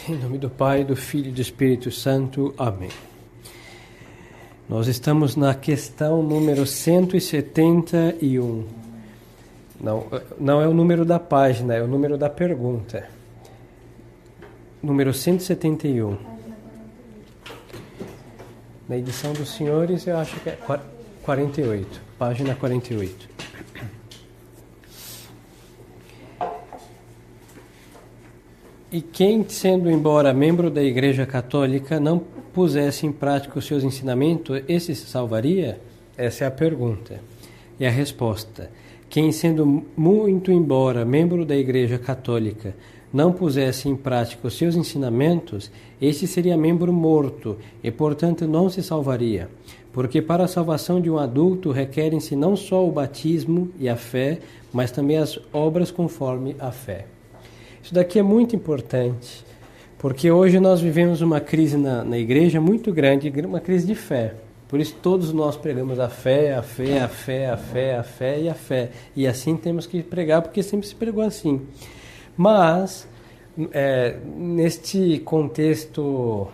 Em nome do Pai, do Filho e do Espírito Santo. Amém. Nós estamos na questão número 171. Não é o número da página, é o número da pergunta. Número 171. Na edição dos senhores, eu acho que é 48. Página 48. E quem, sendo embora membro da Igreja Católica, não pusesse em prática os seus ensinamentos, esse se salvaria? Essa é a pergunta. E a resposta: quem, sendo muito embora membro da Igreja Católica, não pusesse em prática os seus ensinamentos, este seria membro morto e, portanto, não se salvaria. Porque para a salvação de um adulto requerem-se não só o batismo e a fé, mas também as obras conforme a fé. Isso daqui é muito importante, porque hoje nós vivemos uma crise na igreja muito grande, uma crise de fé. Por isso todos nós pregamos a fé, a fé, a fé, a fé, a fé e a fé. E assim temos que pregar, porque sempre se pregou assim. Mas, neste contexto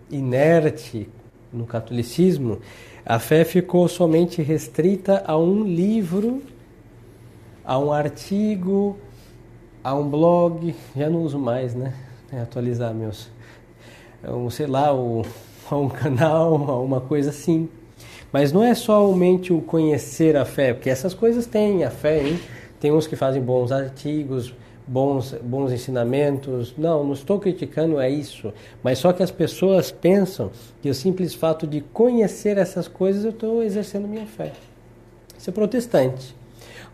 inerte no catolicismo, a fé ficou somente restrita a um livro, a um artigo, a um blog. Já não uso mais, né? Atualizar meus... sei lá, a um canal, a uma coisa assim. Mas não é somente o conhecer a fé, porque essas coisas têm a fé, hein? Tem uns que fazem bons artigos, bons ensinamentos. Não estou criticando, é isso. Mas só que as pessoas pensam que o simples fato de conhecer essas coisas eu estou exercendo minha fé. Isso é protestante.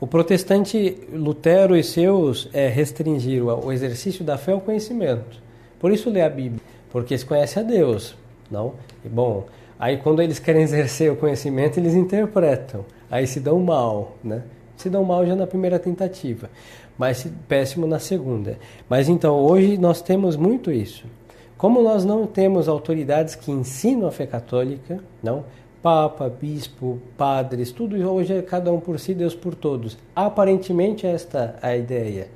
O protestante Lutero e seus restringiram o exercício da fé ao conhecimento. Por isso lê a Bíblia, porque eles conhecem a Deus. Não? E bom, aí quando eles querem exercer o conhecimento, eles interpretam. Aí se dão mal, né? Se dão mal já na primeira tentativa, mas péssimo na segunda. Mas então, hoje nós temos muito isso. Como nós não temos autoridades que ensinam a fé católica, não? Papa, bispo, padres, tudo hoje é cada um por si, Deus por todos. Aparentemente esta é a ideia.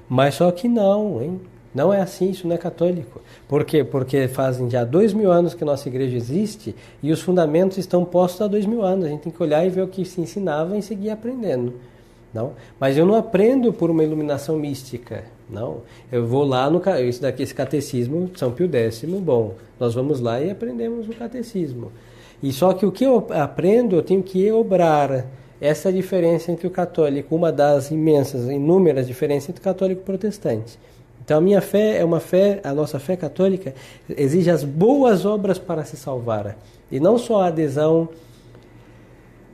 Mas só que não, hein? Não é assim, isso não é católico. Por quê? Porque fazem já 2000 anos que nossa igreja existe e os fundamentos estão postos há 2000 anos. A gente tem que olhar e ver o que se ensinava e seguir aprendendo. Não? Mas eu não aprendo por uma iluminação mística. Não. Eu vou lá esse catecismo, São Pio X, bom, nós vamos lá e aprendemos o catecismo. E só que o que eu aprendo, eu tenho que obrar. Essa é a diferença entre o católico, uma das inúmeras diferenças entre o católico e o protestante. Então a minha fé é uma fé, a nossa fé católica exige as boas obras para se salvar. E não só a adesão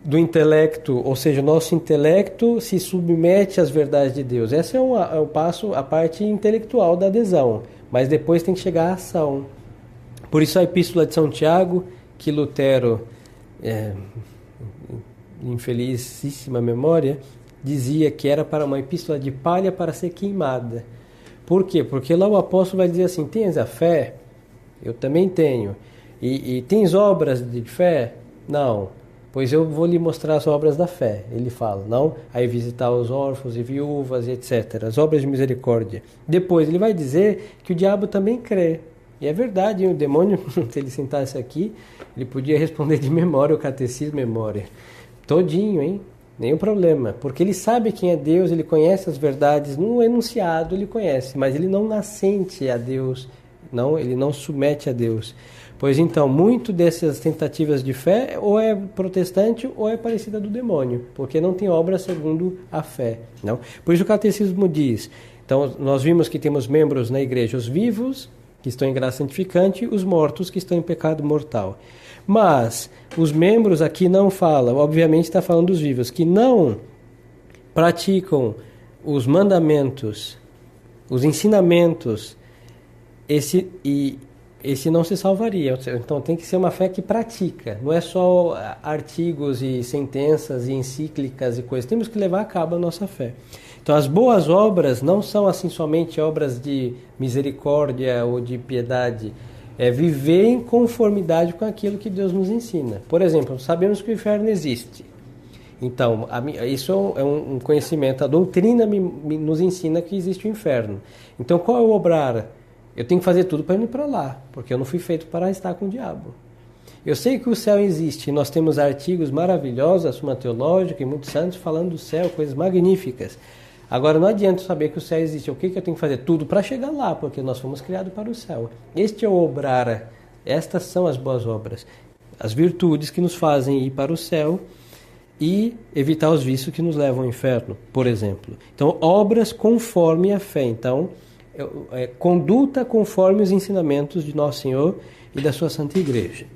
do intelecto, ou seja, o nosso intelecto se submete às verdades de Deus. Esse é o passo, a parte intelectual da adesão. Mas depois tem que chegar à ação. Por isso a Epístola de São Tiago, que Lutero, infelizíssima memória, dizia que era para uma epístola de palha para ser queimada. Por quê? Porque lá o apóstolo vai dizer assim: tens a fé? Eu também tenho. E tens obras de fé? Não. Pois eu vou lhe mostrar as obras da fé. Ele fala, não? Aí visitar os órfãos e viúvas, etc. As obras de misericórdia. Depois ele vai dizer que o diabo também crê. E é verdade, o demônio, se ele sentasse aqui, ele podia responder de memória o catecismo, memória. Todinho, hein? Nenhum problema. Porque ele sabe quem é Deus, ele conhece as verdades, no enunciado ele conhece, mas ele não assente a Deus, não, ele não submete a Deus. Pois então, muito dessas tentativas de fé ou é protestante ou é parecida do demônio, porque não tem obra segundo a fé. Não? Por isso o catecismo diz, então nós vimos que temos membros na igreja, os vivos, que estão em graça santificante, os mortos que estão em pecado mortal. Mas os membros aqui não falam, obviamente está falando dos vivos, que não praticam os mandamentos, os ensinamentos, esse não se salvaria. Então tem que ser uma fé que pratica, não é só artigos e sentenças e encíclicas e coisas, temos que levar a cabo a nossa fé. Então as boas obras não são assim somente obras de misericórdia ou de piedade, é viver em conformidade com aquilo que Deus nos ensina. Por exemplo, sabemos que o inferno existe. Então, isso é um conhecimento, a doutrina nos ensina que existe o inferno. Então qual é o obrar Eu tenho que fazer tudo para ir para lá, porque eu não fui feito para estar com o diabo. Eu sei que o céu existe, nós temos artigos maravilhosos, a Suma Teológica e muitos santos falando do céu, coisas magníficas. Agora não adianta saber que o céu existe, o que eu tenho que fazer? Tudo para chegar lá, porque nós fomos criados para o céu. Este é o obrar, estas são as boas obras, as virtudes que nos fazem ir para o céu e evitar os vícios que nos levam ao inferno, por exemplo. Então, obras conforme a fé. Então, conduta conforme os ensinamentos de Nosso Senhor e da sua Santa Igreja.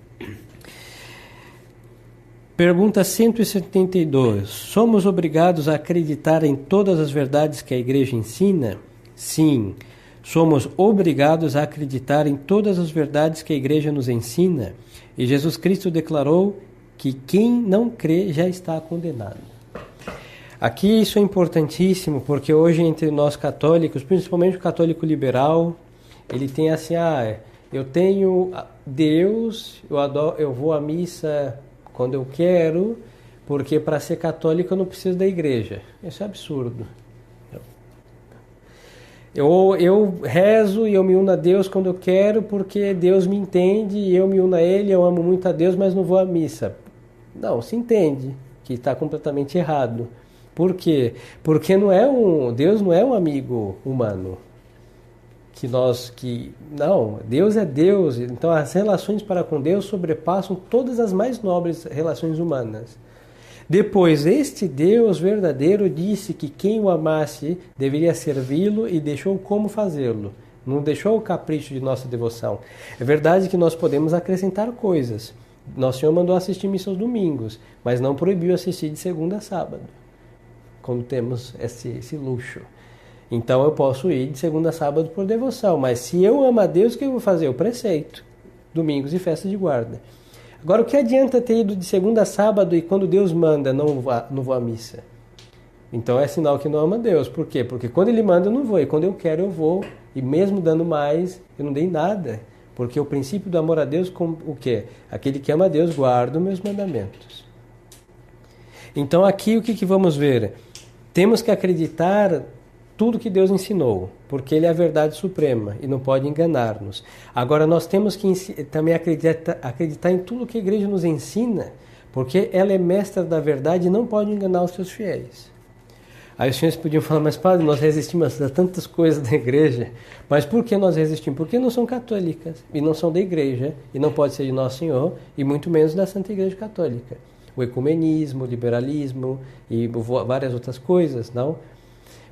Pergunta 172. Somos obrigados a acreditar em todas as verdades que a Igreja ensina? Sim, somos obrigados a acreditar em todas as verdades que a Igreja nos ensina. E Jesus Cristo declarou que quem não crê já está condenado. Aqui isso é importantíssimo, porque hoje entre nós católicos, principalmente o católico liberal, ele tem assim, eu tenho Deus, eu vou à missa quando eu quero, porque para ser católico eu não preciso da igreja. Isso é absurdo. Eu rezo e eu me uno a Deus quando eu quero, porque Deus me entende e eu me uno a Ele, eu amo muito a Deus, mas não vou à missa. Não, se entende que está completamente errado. Por quê? Porque Deus não é um amigo humano. Não, Deus é Deus. Então as relações para com Deus sobrepassam todas as mais nobres relações humanas. Depois, este Deus verdadeiro disse que quem o amasse deveria servi-lo e deixou como fazê-lo. Não deixou o capricho de nossa devoção. É verdade que nós podemos acrescentar coisas. Nosso Senhor mandou assistir missa aos domingos, mas não proibiu assistir de segunda a sábado, quando temos esse luxo. Então eu posso ir de segunda a sábado por devoção, mas se eu amo a Deus, o que eu vou fazer? O preceito, domingos e festa de guarda. Agora, o que adianta ter ido de segunda a sábado e quando Deus manda não vou à missa? Então é sinal que não ama Deus. Por quê? Porque quando Ele manda eu não vou, e quando eu quero eu vou, e mesmo dando mais, eu não dei nada. Porque o princípio do amor a Deus, o quê? Aquele que ama a Deus guarda os meus mandamentos. Então aqui o que vamos ver? Temos que acreditar tudo que Deus ensinou, porque Ele é a verdade suprema e não pode enganar-nos. Agora nós temos que também acreditar em tudo que a igreja nos ensina, porque ela é mestra da verdade e não pode enganar os seus fiéis. Aí os senhores podiam falar, mas padre, nós resistimos a tantas coisas da igreja. Mas por que nós resistimos? Porque não são católicas e não são da igreja e não pode ser de Nosso Senhor e muito menos da Santa Igreja Católica. O ecumenismo, o liberalismo e várias outras coisas, não?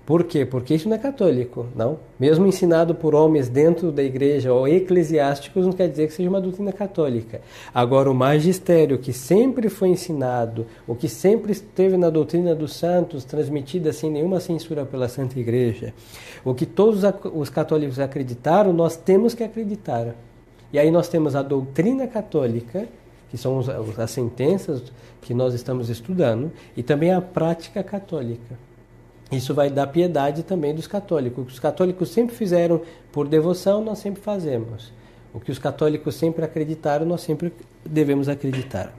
Por quê? Porque isso não é católico, não? Mesmo ensinado por homens dentro da igreja ou eclesiásticos, não quer dizer que seja uma doutrina católica. Agora, o magistério que sempre foi ensinado, o que sempre esteve na doutrina dos santos, transmitida sem nenhuma censura pela Santa Igreja, o que todos os católicos acreditaram, nós temos que acreditar. E aí nós temos a doutrina católica, que são as sentenças que nós estamos estudando, e também a prática católica. Isso vai dar piedade também dos católicos. O que os católicos sempre fizeram por devoção, nós sempre fazemos. O que os católicos sempre acreditaram, nós sempre devemos acreditar.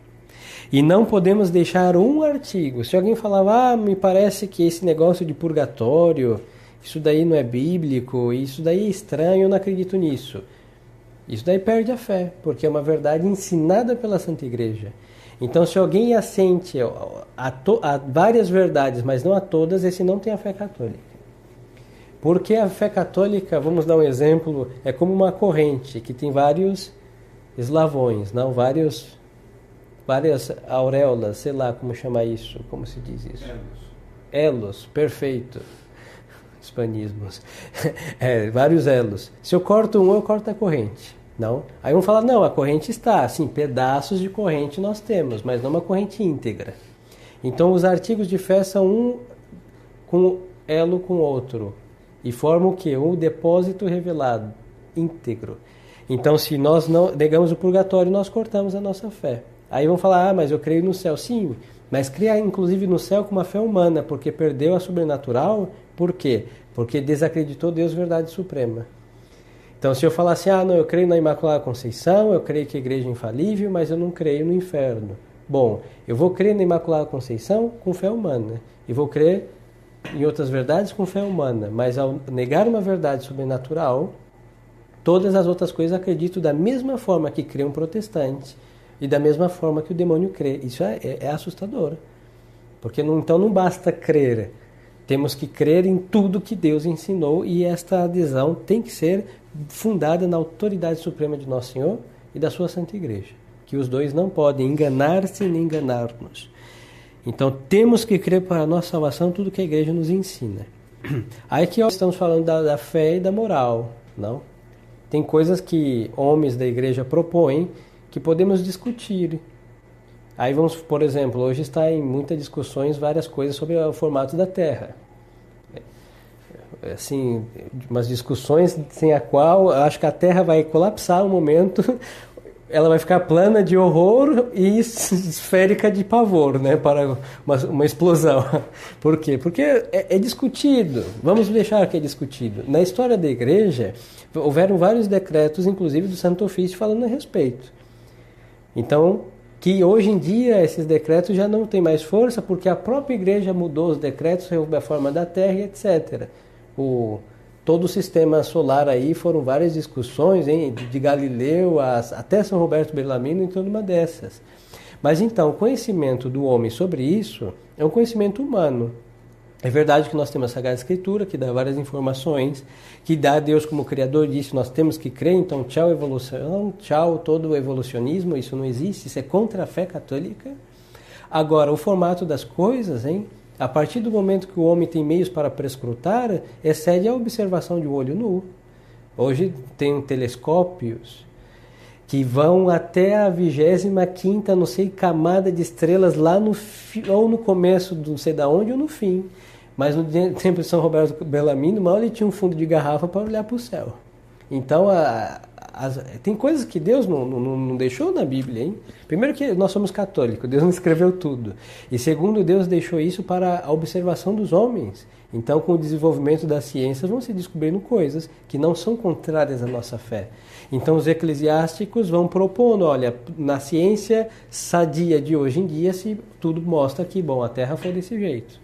E não podemos deixar um artigo. Se alguém falava, me parece que esse negócio de purgatório, isso daí não é bíblico, isso daí é estranho, eu não acredito nisso. Isso daí perde a fé, porque é uma verdade ensinada pela Santa Igreja. Então, se alguém assente a várias verdades, mas não a todas, esse não tem a fé católica. Porque a fé católica, vamos dar um exemplo, é como uma corrente que tem vários eslavões, não? Várias auréolas, sei lá como chamar isso, como se diz isso? Elos, perfeito. Hispanismos. Vários elos. Se eu corto um, eu corto a corrente. Não? Aí vão falar, não, a corrente está, assim, pedaços de corrente nós temos, mas não uma corrente íntegra. Então os artigos de fé são um com elo com outro, e formam o quê? Um depósito revelado, íntegro. Então se nós não negamos o purgatório, nós cortamos a nossa fé. Aí vão falar, mas eu creio no céu. Sim, mas cria inclusive no céu com uma fé humana, porque perdeu a sobrenatural. Por quê? Porque desacreditou Deus, verdade suprema. Então, se eu falar assim, não, eu creio na Imaculada Conceição, eu creio que a igreja é infalível, mas eu não creio no inferno. Bom, eu vou crer na Imaculada Conceição com fé humana, e vou crer em outras verdades com fé humana, mas ao negar uma verdade sobrenatural, Todas as outras coisas acredito da mesma forma que crê um protestante e da mesma forma que o demônio crê. Isso é assustador. Porque então não basta crer. Temos que crer em tudo que Deus ensinou, e esta adesão tem que ser fundada na autoridade suprema de Nosso Senhor e da sua Santa Igreja. Que os dois não podem enganar-se nem enganar-nos. Então temos que crer para a nossa salvação tudo que a Igreja nos ensina. Aí que estamos falando da fé e da moral, não? Tem coisas que homens da Igreja propõem que podemos discutir. Aí vamos, por exemplo, hoje está em muitas discussões várias coisas sobre o formato da Terra. Assim, umas discussões sem a qual eu acho que a Terra vai colapsar um momento, ela vai ficar plana de horror e esférica de pavor, né, para uma explosão. Por quê? Porque é discutido, vamos deixar que é discutido. Na história da Igreja, houveram vários decretos, inclusive do Santo Ofício, falando a respeito. Então, que hoje em dia esses decretos já não têm mais força, porque a própria Igreja mudou os decretos sobre a forma da Terra e etc. Todo o sistema solar aí foram várias discussões, hein, de Galileu até São Roberto Bellarmino, em toda uma dessas. Mas então, o conhecimento do homem sobre isso é um conhecimento humano. É verdade que nós temos a Sagrada Escritura, que dá várias informações, que dá a Deus como Criador disso, nós temos que crer, então tchau evolução, tchau todo o evolucionismo, isso não existe, isso é contra a fé católica. Agora, o formato das coisas, hein? A partir do momento que o homem tem meios para prescrutar, excede a observação de um olho nu. Hoje tem telescópios que vão até a 25ª, não sei, camada de estrelas lá ou no começo, não sei da onde, ou no fim. Mas no tempo de São Roberto Bellarmino, mal ele tinha um fundo de garrafa para olhar para o céu. Então, tem coisas que Deus não deixou na Bíblia, hein? Primeiro que nós somos católicos, Deus não escreveu tudo. E segundo, Deus deixou isso para a observação dos homens. Então, com o desenvolvimento da ciência, vão se descobrindo coisas que não são contrárias à nossa fé. Então, os eclesiásticos vão propondo, olha, na ciência sadia de hoje em dia, se tudo mostra que, bom, a Terra foi desse jeito.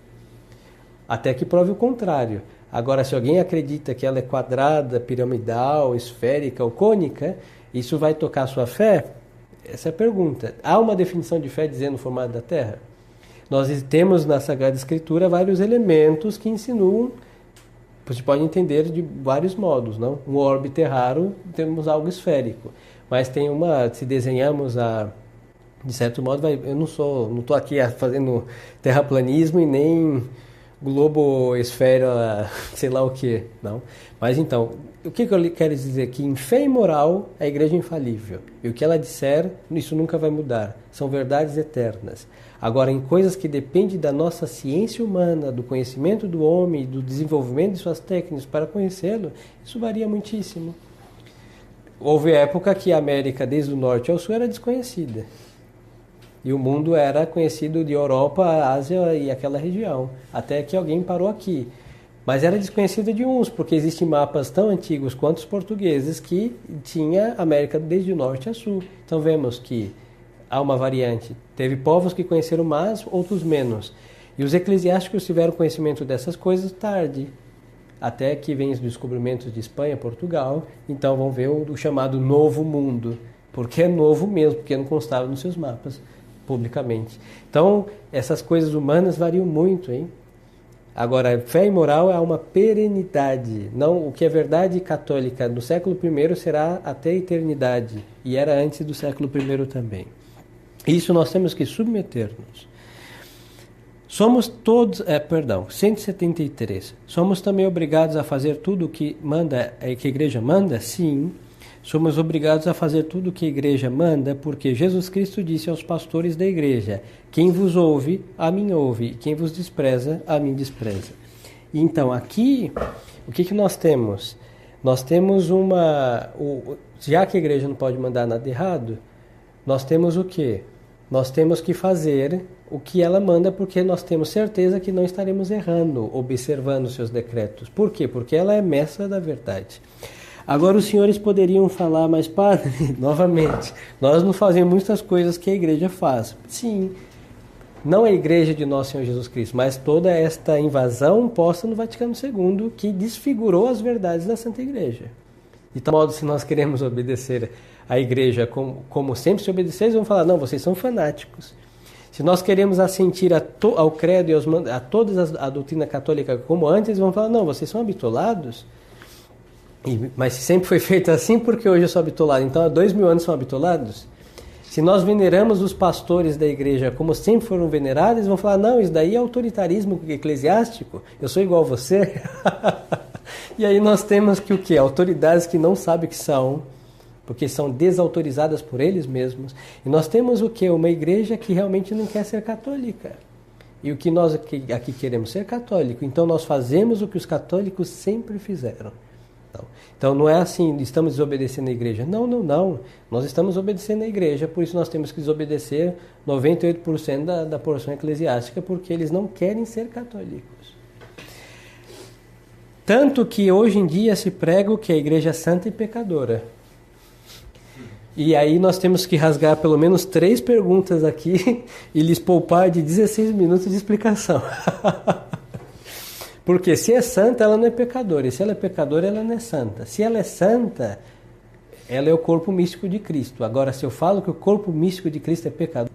Até que prove o contrário. Agora, se alguém acredita que ela é quadrada, piramidal, esférica ou cônica, isso vai tocar a sua fé? Essa é a pergunta. Há uma definição de fé dizendo o formato da Terra? Nós temos na Sagrada Escritura vários elementos que insinuam, você pode entender de vários modos, não? Um orbe terrário, temos algo esférico. Mas tem se desenhamos de certo modo, eu não estou aqui fazendo terraplanismo e nem globo, esfera, sei lá o que, não. Mas então, o que eu quero dizer aqui? Em fé e moral, a Igreja é infalível. E o que ela disser, isso nunca vai mudar. São verdades eternas. Agora, em coisas que dependem da nossa ciência humana, do conhecimento do homem, do desenvolvimento de suas técnicas para conhecê-lo, isso varia muitíssimo. Houve época que a América, desde o norte ao sul, era desconhecida. E o mundo era conhecido de Europa, Ásia e aquela região. Até que alguém parou aqui. Mas era desconhecido de uns, porque existem mapas tão antigos quanto os portugueses que tinha América desde o norte a sul. Então vemos que há uma variante. Teve povos que conheceram mais, outros menos. E os eclesiásticos tiveram conhecimento dessas coisas tarde. Até que vem os descobrimentos de Espanha, Portugal. Então vão ver o chamado Novo Mundo. Porque é novo mesmo, porque não constava nos seus mapas publicamente. Então, essas coisas humanas variam muito, hein? Agora, fé e moral é uma perenidade. Não, o que é verdade católica no século I será até a eternidade. E era antes do século I também. Isso nós temos que submeter-nos. Somos todos, 173. Somos também obrigados a fazer tudo o que que a Igreja manda? Sim. Somos obrigados a fazer tudo o que a Igreja manda, porque Jesus Cristo disse aos pastores da Igreja: quem vos ouve, a mim ouve, e quem vos despreza, a mim despreza. E então, aqui, o que nós temos? Nós temos já que a Igreja não pode mandar nada errado, nós temos o quê? Nós temos que fazer o que ela manda, porque nós temos certeza que não estaremos errando, observando os seus decretos. Por quê? Porque ela é mestra da verdade. Agora os senhores poderiam falar, mas padre, novamente, nós não fazemos muitas coisas que a Igreja faz. Sim, não a Igreja de Nosso Senhor Jesus Cristo, mas toda esta invasão posta no Vaticano II, que desfigurou as verdades da Santa Igreja. De tal modo, se nós queremos obedecer à igreja como sempre se obedecer, eles vão falar, não, vocês são fanáticos. Se nós queremos assentir ao credo e a toda a doutrina católica como antes, eles vão falar, não, vocês são habitolados. Mas se sempre foi feito assim, porque hoje eu sou habitolado? Então há 2000 anos são habitolados? Se nós veneramos os pastores da igreja como sempre foram venerados, eles vão falar, não, isso daí é autoritarismo eclesiástico, eu sou igual a você. E aí nós temos que o quê? Autoridades que não sabem o que são, porque são desautorizadas por eles mesmos. E nós temos o quê? Uma igreja que realmente não quer ser católica. E o que nós aqui queremos ser católico. Então nós fazemos o que os católicos sempre fizeram. Então não é assim, estamos desobedecendo a igreja. Não, não, não. Nós estamos obedecendo a igreja, por isso nós temos que desobedecer 98% da porção eclesiástica, porque eles não querem ser católicos. Tanto que hoje em dia se prega que a igreja é santa e pecadora. E aí nós temos que rasgar pelo menos 3 perguntas aqui e lhes poupar de 16 minutos de explicação. Porque se é santa, ela não é pecadora. E se ela é pecadora, ela não é santa. Se ela é santa, ela é o corpo místico de Cristo. Agora, se eu falo que o corpo místico de Cristo é pecador,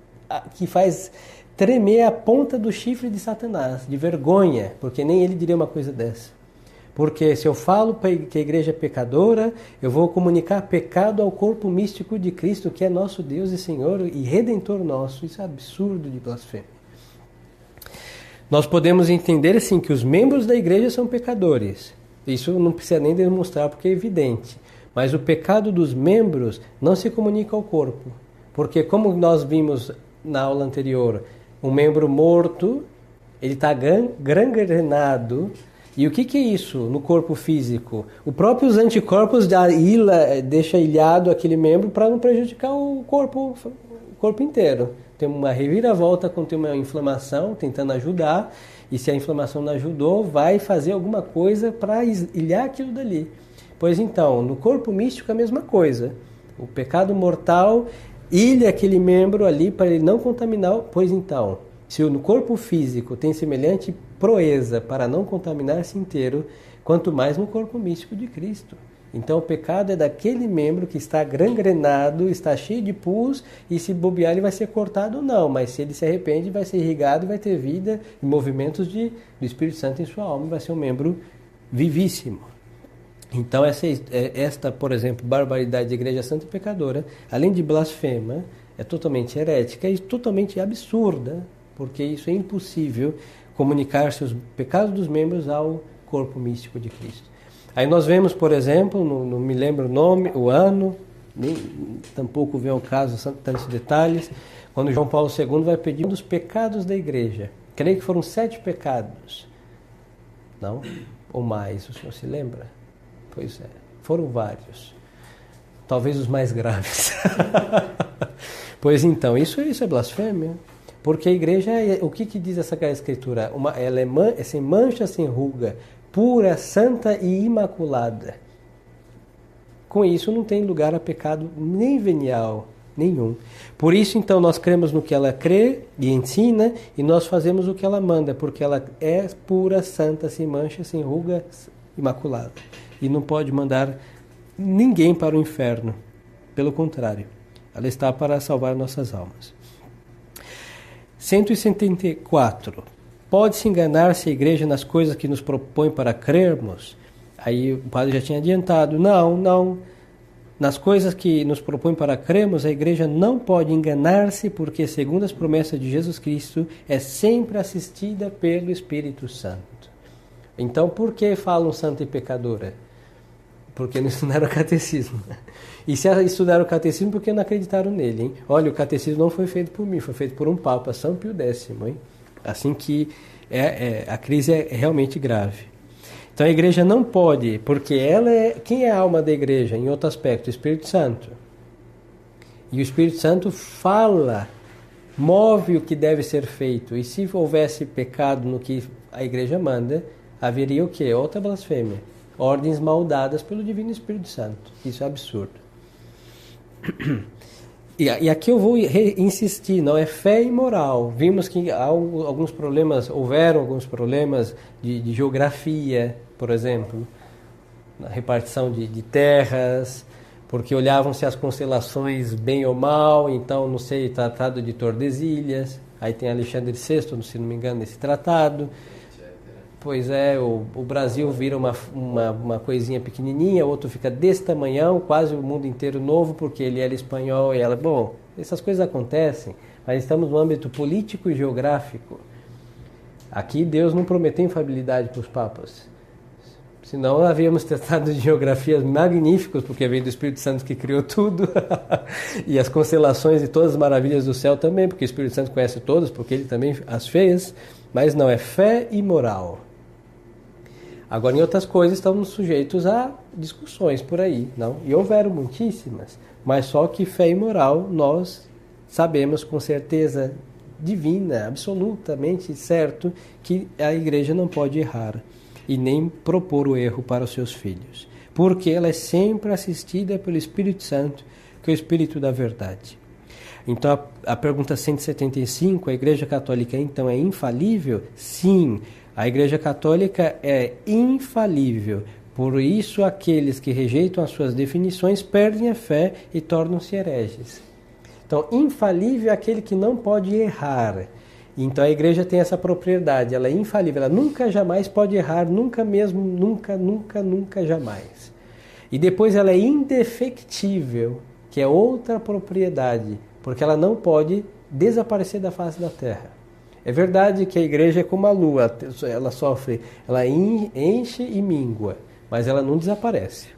que faz tremer a ponta do chifre de Satanás, de vergonha, porque nem ele diria uma coisa dessa. Porque se eu falo que a igreja é pecadora, eu vou comunicar pecado ao corpo místico de Cristo, que é nosso Deus e Senhor e Redentor nosso. Isso é absurdo de blasfêmia. Nós podemos entender assim que os membros da igreja são pecadores. Isso não precisa nem demonstrar porque é evidente. Mas o pecado dos membros não se comunica ao corpo. Porque como nós vimos na aula anterior, um membro morto, ele está gangrenado. E o que é isso no corpo físico? Os próprios anticorpos deixa ilhado aquele membro para não prejudicar o corpo inteiro. Tem uma reviravolta quando tem uma inflamação, tentando ajudar, e se a inflamação não ajudou, vai fazer alguma coisa para ilhar aquilo dali. Pois então, no corpo místico é a mesma coisa. O pecado mortal ilha aquele membro ali para ele não contaminar. Pois então, se no corpo físico tem semelhante proeza para não contaminar-se inteiro, quanto mais no corpo místico de Cristo. Então o pecado é daquele membro que está gangrenado, está cheio de pus, e se bobear ele vai ser cortado ou não, mas se ele se arrepende vai ser irrigado e vai ter vida e movimentos do Espírito Santo em sua alma, vai ser um membro vivíssimo. Então esta, por exemplo, barbaridade de igreja santa e pecadora, além de blasfema, é totalmente herética e totalmente absurda, porque isso é impossível comunicar-se os pecados dos membros ao corpo místico de Cristo. Aí nós vemos, por exemplo, não me lembro o nome, o ano, tampouco vem ao caso tantos detalhes, quando João Paulo II vai pedir um dos pecados da igreja. Creio que foram 7 pecados. Não? Ou mais, o senhor se lembra? Pois é, foram vários. Talvez os mais graves. Pois então, isso é blasfêmia. Porque a igreja, o que diz essa escritura? Ela é sem mancha, sem ruga, pura, santa e imaculada. Com isso não tem lugar a pecado nem venial, nenhum. Por isso então nós cremos no que ela crê e ensina, e nós fazemos o que ela manda, porque ela é pura, santa, sem mancha, sem ruga, imaculada. E não pode mandar ninguém para o inferno. Pelo contrário, ela está para salvar nossas almas. 174. Pode-se enganar-se a igreja nas coisas que nos propõe para crermos? Aí o padre já tinha adiantado. Não. Nas coisas que nos propõe para crermos, a igreja não pode enganar-se, porque, segundo as promessas de Jesus Cristo, é sempre assistida pelo Espírito Santo. Então, por que falam santa e pecadora? Porque não estudaram o catecismo. E se estudaram o catecismo, porque não acreditaram nele, hein? Olha, o catecismo não foi feito por mim, foi feito por um Papa, São Pio X, hein? Assim que a crise é realmente grave. Então a igreja não pode, porque ela quem é a alma da igreja, em outro aspecto? O Espírito Santo. E o Espírito Santo fala, move o que deve ser feito. E se houvesse pecado no que a igreja manda, haveria o quê? Outra blasfêmia. Ordens mal dadas pelo Divino Espírito Santo. Isso é absurdo. E aqui eu vou insistir, não é fé e moral. Vimos que houveram alguns problemas de geografia, por exemplo. na repartição de terras, porque olhavam se as constelações bem ou mal, então, não sei, Tratado de Tordesilhas, aí tem Alexandre VI, se não me engano, nesse tratado. Pois é, o Brasil vira uma coisinha pequenininha, outro fica desse tamanhão, quase o mundo inteiro novo, porque ele era espanhol e ela... Bom, essas coisas acontecem, mas estamos no âmbito político e geográfico. Aqui Deus não prometeu infalibilidade para os papas. Senão havíamos tratado de geografias magníficos, porque veio do Espírito Santo que criou tudo. E as constelações e todas as maravilhas do céu também, porque o Espírito Santo conhece todas, porque ele também as fez. Mas não, é fé e moral. Agora, em outras coisas, estamos sujeitos a discussões por aí, não? E houveram muitíssimas, mas só que fé e moral nós sabemos com certeza divina, absolutamente certo, que a igreja não pode errar e nem propor o erro para os seus filhos, porque ela é sempre assistida pelo Espírito Santo, que é o Espírito da verdade. Então, a pergunta 175, a Igreja Católica então é infalível? Sim, a Igreja Católica é infalível. Por isso, aqueles que rejeitam as suas definições perdem a fé e tornam-se hereges. Então, infalível é aquele que não pode errar. Então, a Igreja tem essa propriedade, ela é infalível, ela nunca, jamais pode errar, nunca mesmo, nunca, jamais. E depois ela é indefectível, que é outra propriedade, porque ela não pode desaparecer da face da terra. É verdade que a igreja é como a lua, ela sofre, ela enche e mingua, mas ela não desaparece.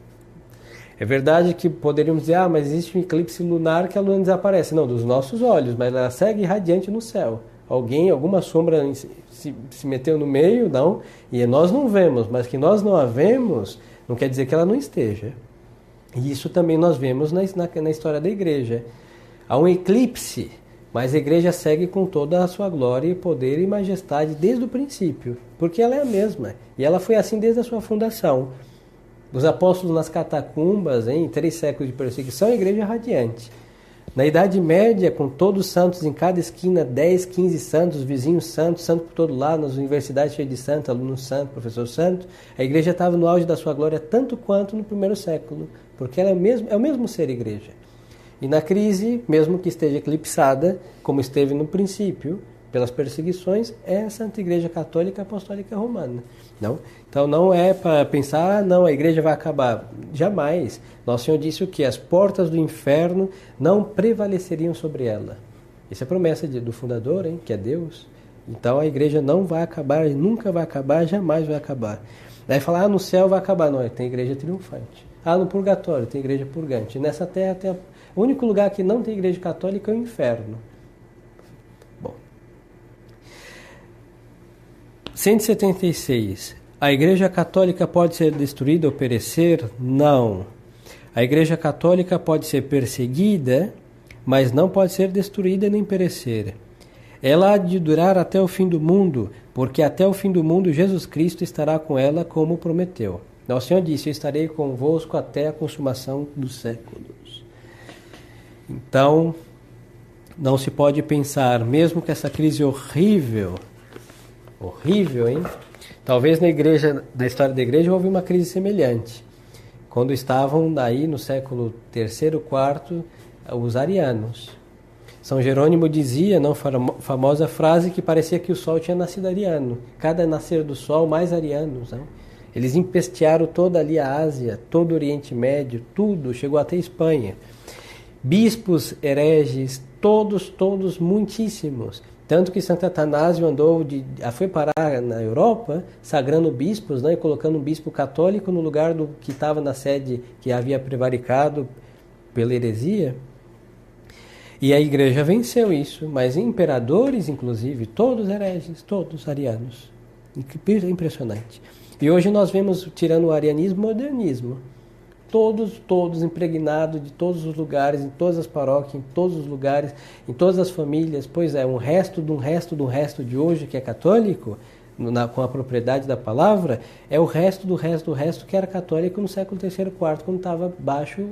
É verdade que poderíamos dizer, mas existe um eclipse lunar que a lua não desaparece. Não, dos nossos olhos, mas ela segue radiante no céu. Alguma sombra se meteu no meio, não, e nós não vemos, mas que nós não a vemos, não quer dizer que ela não esteja. E isso também nós vemos na história da igreja. Há um eclipse, mas a igreja segue com toda a sua glória, poder e majestade desde o princípio, porque ela é a mesma, e ela foi assim desde a sua fundação. Os apóstolos nas catacumbas, em 3 séculos de perseguição, a igreja é radiante. Na Idade Média, com todos os santos em cada esquina, 10, 15 santos, vizinhos santos, santo por todo lado, nas universidades cheias de santos, alunos santos, professor santo, a igreja estava no auge da sua glória tanto quanto no primeiro século, porque ela é o mesmo ser igreja. E na crise, mesmo que esteja eclipsada, como esteve no princípio, pelas perseguições, é a Santa Igreja Católica Apostólica Romana. Não? Então não é para pensar, não, a igreja vai acabar. Jamais. Nosso Senhor disse o quê? As portas do inferno não prevaleceriam sobre ela. Essa é a promessa do fundador, que é Deus. Então a igreja não vai acabar, nunca vai acabar, jamais vai acabar. Daí falar, no céu vai acabar. Não, tem igreja triunfante. No purgatório tem igreja purgante. Nessa terra tem o único lugar que não tem igreja católica é o inferno. Bom. 176. A igreja católica pode ser destruída ou perecer? Não. A igreja católica pode ser perseguida, mas não pode ser destruída nem perecer. Ela há de durar até o fim do mundo, porque até o fim do mundo Jesus Cristo estará com ela como prometeu. Nosso Senhor disse, eu estarei convosco até a consumação dos séculos. Então, não se pode pensar, mesmo que essa crise horrível, hein? Talvez na história da igreja houve uma crise semelhante, quando estavam aí no século III, IV, os arianos. São Jerônimo dizia, famosa frase, que parecia que o sol tinha nascido ariano. Cada nascer do sol, mais arianos, não? Eles empestearam toda ali a Ásia, todo o Oriente Médio, tudo, chegou até a Espanha. Bispos hereges, todos muitíssimos. Tanto que Santo Atanásio foi parar na Europa, sagrando bispos, e colocando um bispo católico no lugar do que estava na sede que havia prevaricado pela heresia. E a igreja venceu isso, mas imperadores, inclusive, todos hereges, todos arianos. Impressionante. E hoje nós vemos, tirando o arianismo, o modernismo. Todos impregnados de todos os lugares, em todas as paróquias, em todos os lugares, em todas as famílias. Pois é, um resto de hoje que é católico, com a propriedade da palavra, é o resto do resto que era católico no século III, IV, quando estava baixo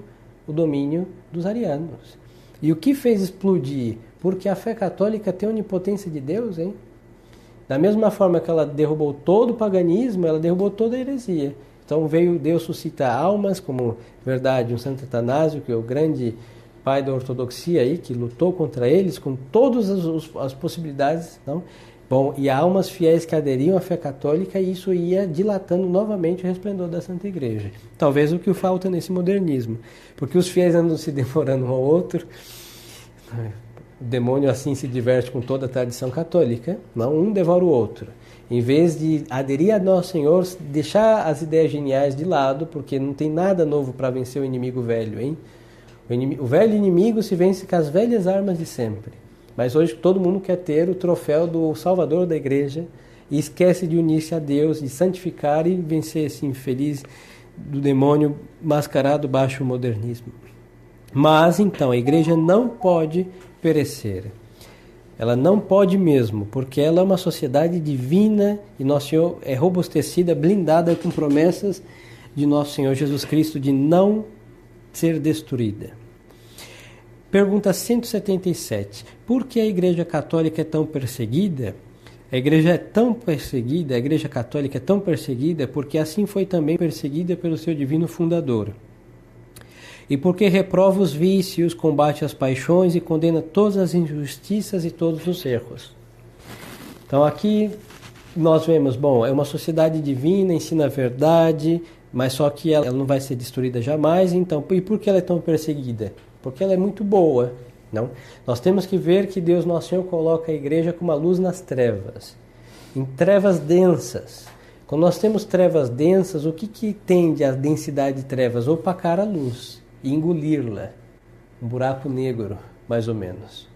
o domínio dos arianos. E o que fez explodir? Porque a fé católica tem a onipotência de Deus, hein? Da mesma forma que ela derrubou todo o paganismo, ela derrubou toda a heresia. Então veio Deus suscitar almas, como verdade, um Santo Atanásio, que é o grande pai da ortodoxia aí, que lutou contra eles com todas as possibilidades, não? Bom, e almas fiéis que aderiam à fé católica, e isso ia dilatando novamente o resplendor da Santa Igreja. Talvez o que falta nesse modernismo, porque os fiéis andam se devorando um ao outro. O demônio assim se diverte com toda a tradição católica, não, um devora o outro. Em vez de aderir a Nosso Senhor, deixar as ideias geniais de lado, porque não tem nada novo para vencer o inimigo velho, hein? O velho inimigo se vence com as velhas armas de sempre. Mas hoje todo mundo quer ter o troféu do Salvador da Igreja e esquece de unir-se a Deus, de santificar e vencer esse infeliz do demônio mascarado baixo modernismo. Mas então a Igreja não pode perecer. Ela não pode mesmo, porque ela é uma sociedade divina e Nosso Senhor é robustecida, blindada com promessas de Nosso Senhor Jesus Cristo de não ser destruída. Pergunta 177. Por que a Igreja Católica é tão perseguida? A Igreja Católica é tão perseguida porque assim foi também perseguida pelo seu divino fundador. E porque reprova os vícios, combate as paixões e condena todas as injustiças e todos os erros. Então aqui nós vemos, bom, é uma sociedade divina, ensina a verdade, mas só que ela não vai ser destruída jamais. Então, e por que ela é tão perseguida? Porque ela é muito boa, não? Nós temos que ver que Deus Nosso Senhor coloca a Igreja como uma luz nas trevas, em trevas densas. Quando nós temos trevas densas, o que tende a densidade de trevas? Opacar a luz e engoli-la. Um buraco negro, mais ou menos.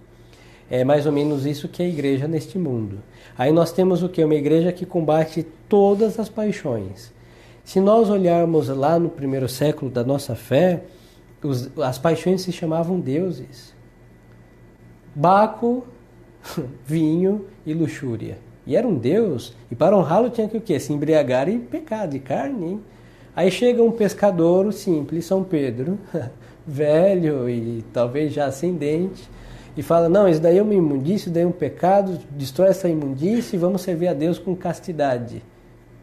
É mais ou menos isso que é a Igreja neste mundo. Aí nós temos o quê? Uma Igreja que combate todas as paixões. Se nós olharmos lá no primeiro século da nossa fé, as paixões se chamavam deuses. Baco, vinho e luxúria. E era um deus, e para honrá-lo tinha que o quê? Se embriagar e pecar de carne, hein? Aí chega um pescador simples, São Pedro, velho e talvez já ascendente, e fala, não, isso daí é uma imundície, isso daí é um pecado, destrói essa imundície e vamos servir a Deus com castidade.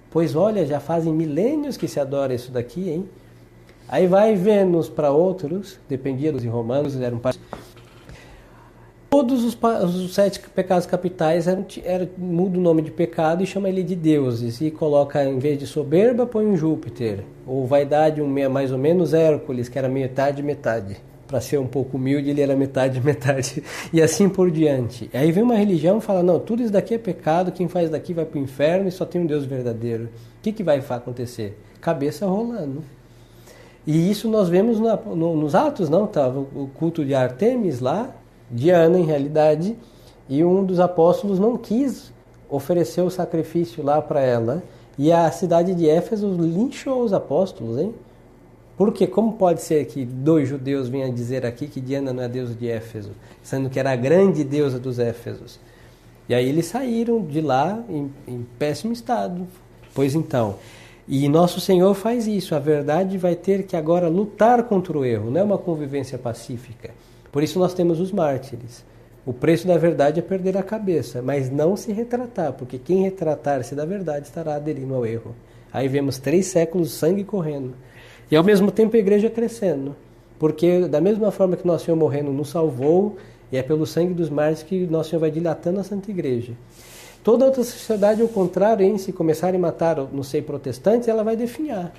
Pois olha, já fazem milênios que se adora isso daqui, hein? Aí vai Vênus para outros, dependia dos romanos, eram todos os 7 pecados capitais muda o nome de pecado e chama ele de deuses. E coloca, em vez de soberba, põe um Júpiter. Ou vaidade, mais ou menos Hércules, que era metade, metade. Para ser um pouco humilde, ele era metade, metade. E assim por diante. Aí vem uma religião e fala, não, tudo isso daqui é pecado, quem faz daqui vai para o inferno e só tem um Deus verdadeiro. O que vai acontecer? Cabeça rolando. E isso nós vemos nos Atos, não? Estava o culto de Artemis lá, Diana, em realidade, e um dos apóstolos não quis oferecer o sacrifício lá para ela, e a cidade de Éfeso linchou os apóstolos, hein? Porque como pode ser que 2 judeus venham dizer aqui que Diana não é deusa de Éfeso, sendo que era a grande deusa dos Éfesos? E aí eles saíram de lá em péssimo estado. Pois então, e Nosso Senhor faz isso, a verdade vai ter que agora lutar contra o erro, não é uma convivência pacífica. Por isso nós temos os mártires. O preço da verdade é perder a cabeça, mas não se retratar, porque quem retratar-se da verdade estará aderindo ao erro. Aí vemos 3 séculos de sangue correndo. E ao mesmo tempo a igreja crescendo. Porque da mesma forma que Nosso Senhor morrendo nos salvou, e é pelo sangue dos mártires que Nosso Senhor vai dilatando a Santa Igreja. Toda outra sociedade, ao contrário, hein? Se começarem a matar, não sei, protestantes, ela vai definhar.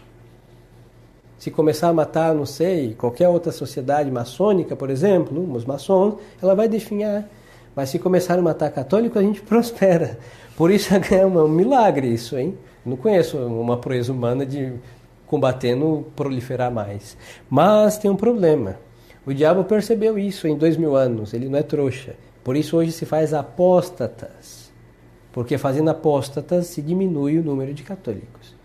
Se começar a matar, não sei, qualquer outra sociedade maçônica, por exemplo, os maçons, ela vai definhar. Mas se começarem a matar católicos, a gente prospera. Por isso é um milagre isso, hein? Não conheço uma proeza humana de combatendo proliferar mais. Mas tem um problema. O diabo percebeu isso em 2000 anos, ele não é trouxa. Por isso hoje se faz apóstatas. Porque fazendo apóstatas se diminui o número de católicos.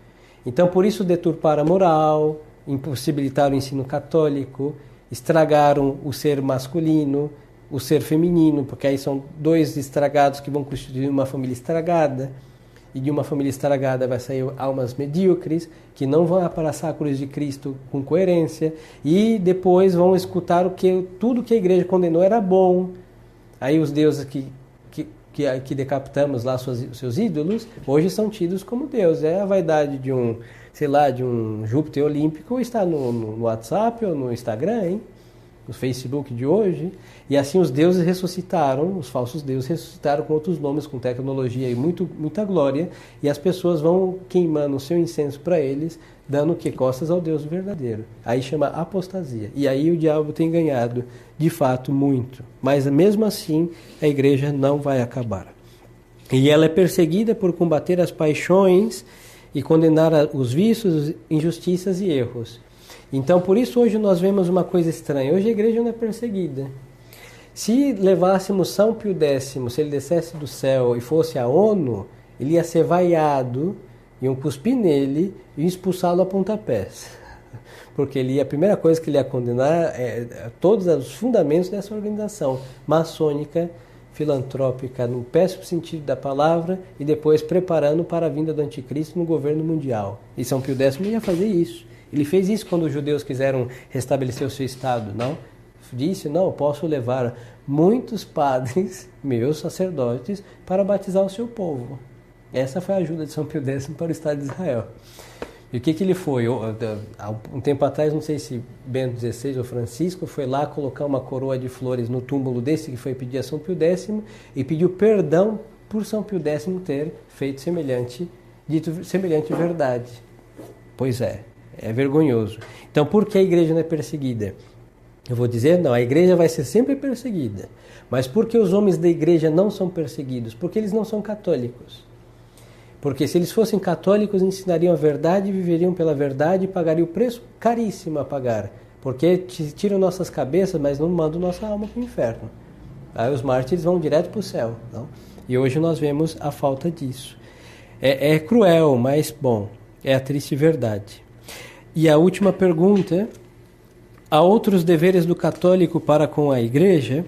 Então por isso deturparam a moral, impossibilitaram o ensino católico, estragaram o ser masculino, o ser feminino, porque aí são 2 estragados que vão constituir uma família estragada, e de uma família estragada vai sair almas medíocres, que não vão abraçar a cruz de Cristo com coerência, e depois vão escutar tudo que a igreja condenou era bom. Aí os deuses que decapitamos lá seus ídolos, hoje são tidos como Deus. É a vaidade de um sei lá, de um Júpiter olímpico está no WhatsApp ou no Instagram, hein? No Facebook de hoje. E assim os deuses ressuscitaram, os falsos deuses ressuscitaram com outros nomes, com tecnologia e muita glória, e as pessoas vão queimando o seu incenso para eles, dando que costas ao Deus verdadeiro. Aí chama apostasia. E aí o diabo tem ganhado, de fato, muito. Mas mesmo assim, a igreja não vai acabar. E ela é perseguida por combater as paixões e condenar os vícios, injustiças e erros. Então, por isso hoje nós vemos uma coisa estranha. Hoje a igreja não é perseguida. Se levássemos São Pio X, se ele descesse do céu e fosse a ONU, ele ia ser vaiado, iam cuspir nele e expulsá-lo a pontapés. Porque a primeira coisa que ele ia condenar é todos os fundamentos dessa organização maçônica, filantrópica, no péssimo sentido da palavra, e depois preparando para a vinda do anticristo no governo mundial. E São Pio X ia fazer isso. Ele fez isso quando os judeus quiseram restabelecer o seu Estado, não? Disse, não, posso levar muitos padres, meus sacerdotes, para batizar o seu povo. Essa foi a ajuda de São Pio X para o Estado de Israel. E o que ele foi? Há um tempo atrás, não sei se Bento XVI ou Francisco, foi lá colocar uma coroa de flores no túmulo desse que foi pedir a São Pio X e pediu perdão por São Pio X ter feito dito semelhante verdade. Pois é vergonhoso. Então, por que a igreja não é perseguida? Eu vou dizer, não, a igreja vai ser sempre perseguida. Mas por que os homens da igreja não são perseguidos? Porque eles não são católicos. Porque se eles fossem católicos, ensinariam a verdade, viveriam pela verdade e pagariam o preço caríssimo a pagar. Porque tiram nossas cabeças, mas não mandam nossa alma para o inferno. Aí os mártires vão direto para o céu. Não? E hoje nós vemos a falta disso. É cruel, mas, bom, é a triste verdade. E a última pergunta: há outros deveres do católico para com a igreja?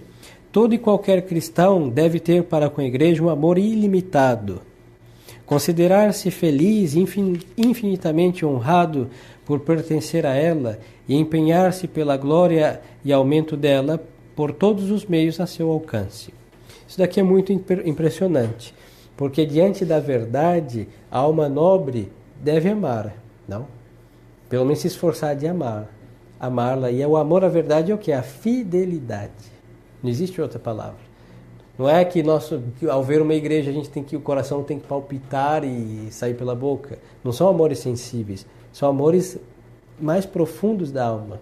Todo e qualquer cristão deve ter para com a igreja um amor ilimitado. Considerar-se feliz, infinitamente honrado por pertencer a ela e empenhar-se pela glória e aumento dela por todos os meios a seu alcance. Isso daqui é muito impressionante, porque diante da verdade, a alma nobre deve amar, não? Pelo menos se esforçar de amá-la. E o amor à verdade é o que? A fidelidade. Não existe outra palavra. Não é que ao ver uma igreja o coração tem que palpitar e sair pela boca. Não são amores sensíveis, são amores mais profundos da alma.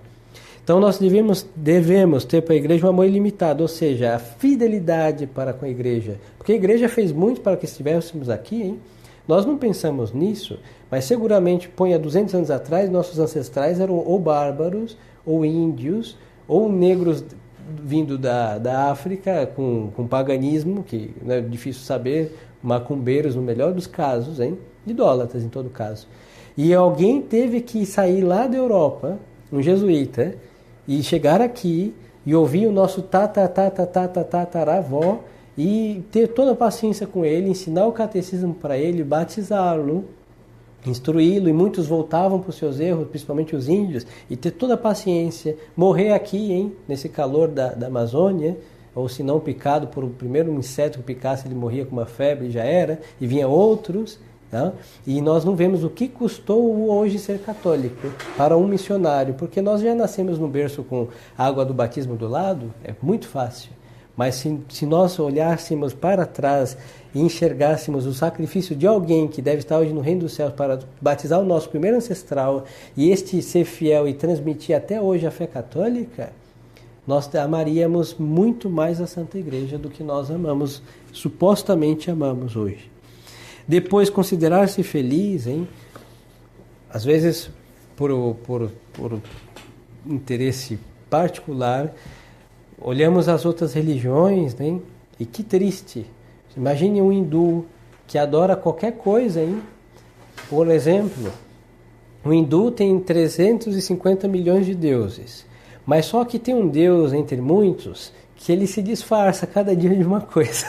Então nós devemos ter para a igreja um amor ilimitado, ou seja, a fidelidade para com a igreja. Porque a igreja fez muito para que estivéssemos aqui, hein? Nós não pensamos nisso, mas seguramente, há 200 anos atrás, nossos ancestrais eram ou bárbaros, ou índios, ou negros vindo da África com paganismo, que é difícil saber, macumbeiros no melhor dos casos, hein? Idólatras em todo caso. E alguém teve que sair lá da Europa, um jesuíta, e chegar aqui e ouvir o nosso tataravó e ter toda a paciência com ele, ensinar o catecismo para ele, batizá-lo, instruí-lo, e muitos voltavam para os seus erros, principalmente os índios, e ter toda a paciência, morrer aqui, hein, nesse calor da Amazônia, ou se não picado por o primeiro inseto que picasse, ele morria com uma febre e já era, e vinha outros, tá? E nós não vemos o que custou hoje ser católico para um missionário, porque nós já nascemos no berço com a água do batismo do lado, é muito fácil. Mas se nós olhássemos para trás e enxergássemos o sacrifício de alguém que deve estar hoje no reino dos céus para batizar o nosso primeiro ancestral, e este ser fiel e transmitir até hoje a fé católica, nós amaríamos muito mais a Santa Igreja do que nós supostamente amamos hoje. Depois, considerar-se feliz, hein? Às vezes, por interesse particular, olhamos as outras religiões, né? E que triste. Imagine um hindu que adora qualquer coisa, hein? Por exemplo, o hindu tem 350 milhões de deuses, mas só que tem um deus entre muitos que ele se disfarça cada dia de uma coisa.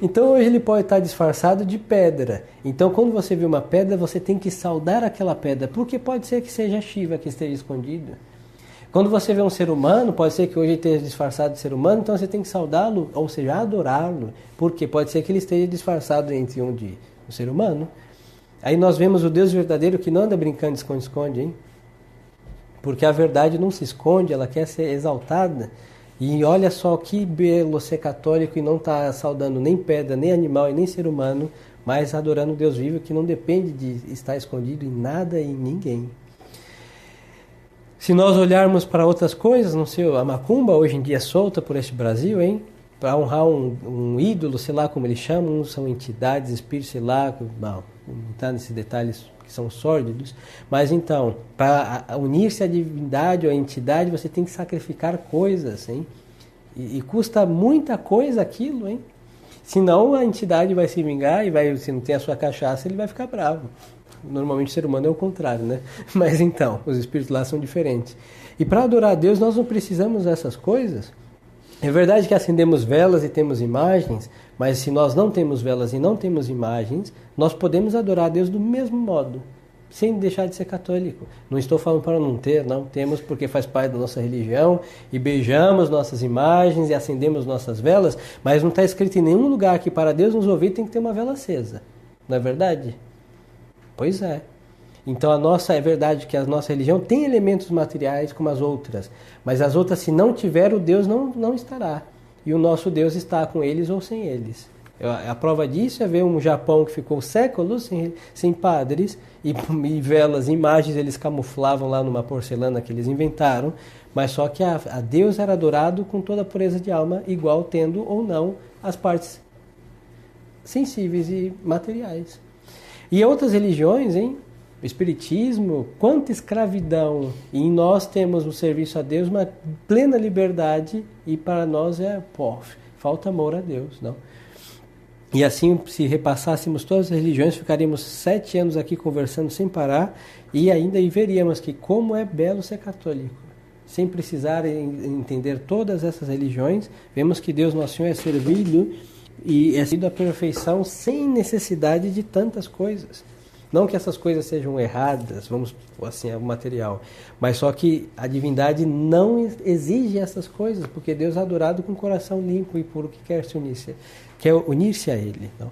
Então hoje ele pode estar disfarçado de pedra. Então quando você vê uma pedra, você tem que saudar aquela pedra, porque pode ser que seja Shiva que esteja escondido. Quando você vê um ser humano, pode ser que hoje ele esteja disfarçado de ser humano, então você tem que saudá-lo, ou seja, adorá-lo, porque pode ser que ele esteja disfarçado entre um ser humano. Aí nós vemos o Deus verdadeiro que não anda brincando de esconde-esconde, hein? Porque a verdade não se esconde, ela quer ser exaltada. E olha só que belo ser católico e não está saudando nem pedra, nem animal e nem ser humano, mas adorando o Deus vivo que não depende de estar escondido em nada e em ninguém. Se nós olharmos para outras coisas, não sei, a macumba hoje em dia é solta por este Brasil, hein? Para honrar um ídolo, sei lá como eles chamam, são entidades, espíritos, sei lá, não está nesses detalhes que são sórdidos, mas então, para unir-se à divindade ou à entidade, você tem que sacrificar coisas, hein? E custa muita coisa aquilo, hein? Senão a entidade vai se vingar e se não tem a sua cachaça, ele vai ficar bravo. Normalmente o ser humano é o contrário, né? Mas então, os espíritos lá são diferentes. E para adorar a Deus, nós não precisamos dessas coisas. É verdade que acendemos velas e temos imagens, mas se nós não temos velas e não temos imagens, nós podemos adorar a Deus do mesmo modo, sem deixar de ser católico. Não estou falando para não ter, não temos porque faz parte da nossa religião e beijamos nossas imagens e acendemos nossas velas, mas não está escrito em nenhum lugar que para Deus nos ouvir tem que ter uma vela acesa. Não é verdade? Pois é. Então é verdade que a nossa religião tem elementos materiais como as outras, mas as outras, se não tiver, o Deus não estará. E o nosso Deus está com eles ou sem eles. A prova disso é ver um Japão que ficou séculos sem padres e velas, imagens eles camuflavam lá numa porcelana que eles inventaram, mas só que a Deus era adorado com toda a pureza de alma, igual tendo ou não as partes sensíveis e materiais. E outras religiões, hein? O Espiritismo, quanta escravidão, e em nós temos no serviço a Deus uma plena liberdade, e para nós falta amor a Deus, não? E assim, se repassássemos todas as religiões, ficaríamos 7 anos aqui conversando sem parar, e ainda veríamos que como é belo ser católico. Sem precisar entender todas essas religiões, vemos que Deus Nosso Senhor é servido e é sido a perfeição sem necessidade de tantas coisas. Não que essas coisas sejam erradas, vamos assim, é o material, mas só que a divindade não exige essas coisas, porque Deus é adorado com o coração limpo e puro que quer unir-se a Ele. Não?